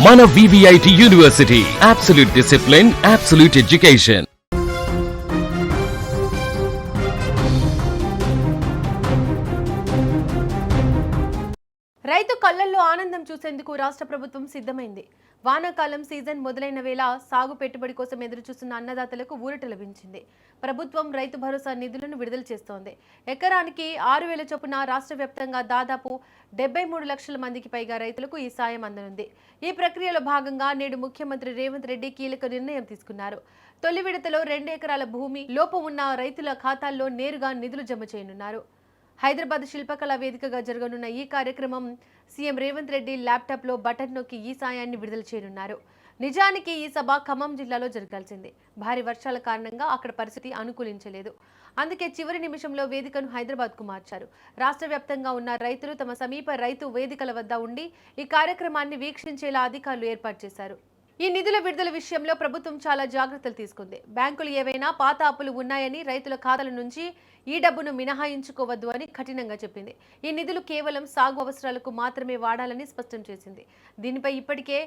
మన VVIT university, absolute discipline, absolute education. రైతు కళ్ళల్లో ఆనందం చూసేందుకు రాష్ట్ర ప్రభుత్వం సిద్ధమైంది. వానాకాలం సీజన్ మొదలైన వేళ సాగు పెట్టుబడి కోసం ఎదురుచూస్తున్న అన్నదాతలకు ఊరట లభించింది. ప్రభుత్వం రైతు భరోసా నిధులను విడుదల చేస్తోంది. ఎకరానికి 6,000 చొప్పున రాష్ట్ర వ్యాప్తంగా దాదాపు 73 లక్షల మందికి పైగా రైతులకు ఈ సాయం అందనుంది. ఈ ప్రక్రియలో భాగంగా నేడు ముఖ్యమంత్రి రేవంత్ రెడ్డి కీలక నిర్ణయం తీసుకున్నారు. తొలి విడతలో 2 ఎకరాల భూమి లోపు ఉన్న రైతుల ఖాతాల్లో నేరుగా నిధులు జమ చేయనున్నారు. హైదరాబాద్ శిల్పకళా వేదికగా జరగనున్న ఈ కార్యక్రమం సీఎం రేవంత్ రెడ్డి ల్యాప్టాప్లో బటన్ నొక్కి ఈ సాయాన్ని విడుదల చేయనున్నారు. నిజానికి ఈ సభ ఖమ్మం జిల్లాలో జరగాల్సింది. భారీ వర్షాల కారణంగా అక్కడ పరిస్థితి అనుకూలించలేదు. అందుకే చివరి నిమిషంలో వేదికను హైదరాబాద్కు మార్చారు. రాష్ట్ర వ్యాప్తంగా ఉన్న రైతులు తమ సమీప రైతు వేదికల వద్ద ఉండి ఈ కార్యక్రమాన్ని వీక్షించేలా అధికారులు ఏర్పాటు చేశారు. ఈ నిధుల విడుదల విషయంలో ప్రభుత్వం చాలా జాగ్రత్తలు తీసుకుంది. బ్యాంకులు ఏవైనా పాత అప్పులు ఉన్నాయని రైతుల ఖాతాల నుంచి ఈ డబ్బును మినహాయించుకోవద్దు అని కఠినంగా చెప్పింది. ఈ నిధులు కేవలం సాగు అవసరాలకు మాత్రమే వాడాలని స్పష్టం చేసింది. దీనిపై ఇప్పటికే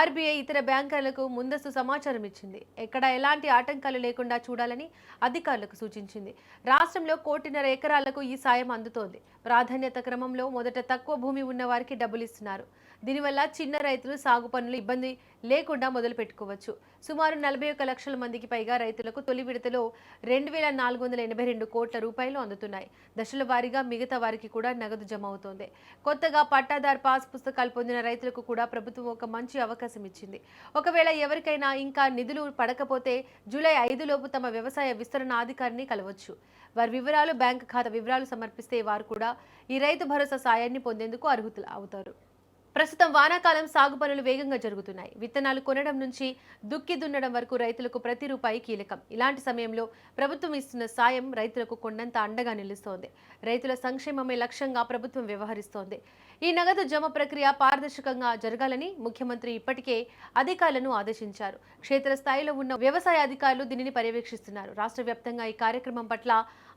RBI ఇతర బ్యాంకులకు ముందస్తు సమాచారం ఇచ్చింది. ఎక్కడ ఎలాంటి ఆటంకాలు లేకుండా చూడాలని అధికారులకు సూచించింది. రాష్ట్రంలో 1.5 ఎకరాలకు ఈ సాయం అందుతోంది. ప్రాధాన్యత క్రమంలో మొదట తక్కువ భూమి ఉన్న వారికి డబ్బులు ఇస్తున్నారు. దీనివల్ల చిన్న రైతులు సాగు పనులు ఇబ్బంది లేకుండా మొదలు పెట్టుకోవచ్చు. సుమారు 41 లక్షల మందికి పైగా రైతులకు తొలి విడతలో 2,482 కోట్ల రూపాయలు అందుతున్నాయి. దశల వారీగా మిగతా వారికి కూడా నగదు జమ అవుతోంది. కొత్తగా పట్టాదార్ పాస్ పుస్తకాలు పొందిన రైతులకు కూడా ప్రభుత్వం ఒక మంచి అవకాశం ఇచ్చింది. ఒకవేళ ఎవరికైనా ఇంకా నిధులు పడకపోతే జూలై 5 లోపు తమ వ్యవసాయ విస్తరణ అధికారిని కలవచ్చు. వారి వివరాలు, బ్యాంకు ఖాతా వివరాలు సమర్పిస్తే వారు కూడా ఈ రైతు భరోసా సాయాన్ని పొందేందుకు అర్హులు అవుతారు. ప్రస్తుతం వానాకాలం సాగు పనులు వేగంగా జరుగుతున్నాయి. విత్తనాలు కొనడం నుంచి దుక్కి దున్నడం వరకు రైతులకు ప్రతి రూపాయి కీలకం. ఇలాంటి సమయంలో ప్రభుత్వం ఇస్తున్న సాయం రైతులకు కొండంత అండగా నిలుస్తోంది. రైతుల సంక్షేమమే లక్ష్యంగా ప్రభుత్వం వ్యవహరిస్తోంది. ఈ నగదు జమ ప్రక్రియ పారదర్శకంగా జరగాలని ముఖ్యమంత్రి ఇప్పటికే అధికారులను ఆదేశించారు. క్షేత్రస్థాయిలో ఉన్న వ్యవసాయ అధికారులు దీనిని పర్యవేక్షిస్తున్నారు. రాష్ట్ర వ్యాప్తంగా ఈ కార్యక్రమం పట్ల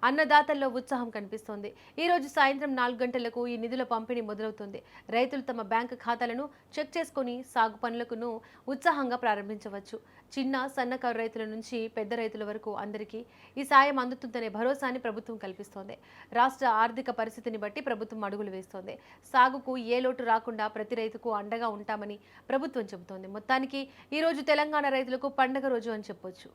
అన్నదాతల్లో ఉత్సాహం కనిపిస్తోంది. ఈ రోజు సాయంత్రం 4 గంటలకు ఈ నిధుల పంపిణీ మొదలవుతుంది. రైతులు తమ బ్యాంకు ఖాతాలను చెక్ చేసుకుని సాగు పనులను ఉత్సాహంగా ప్రారంభించవచ్చు. చిన్న సన్నకారు రైతుల నుంచి పెద్ద రైతుల వరకు అందరికీ ఈ సాయం అందుతుందనే భరోసాని ప్రభుత్వం కల్పిస్తోంది. రాష్ట్ర ఆర్థిక పరిస్థితిని బట్టి ప్రభుత్వం అడుగులు వేస్తోంది. సాగుకు ఏ లోటు రాకుండా ప్రతి రైతుకు అండగా ఉంటామని ప్రభుత్వం చెబుతోంది. మొత్తానికి ఈ రోజు తెలంగాణ రైతులకు పండగ రోజు అని చెప్పొచ్చు.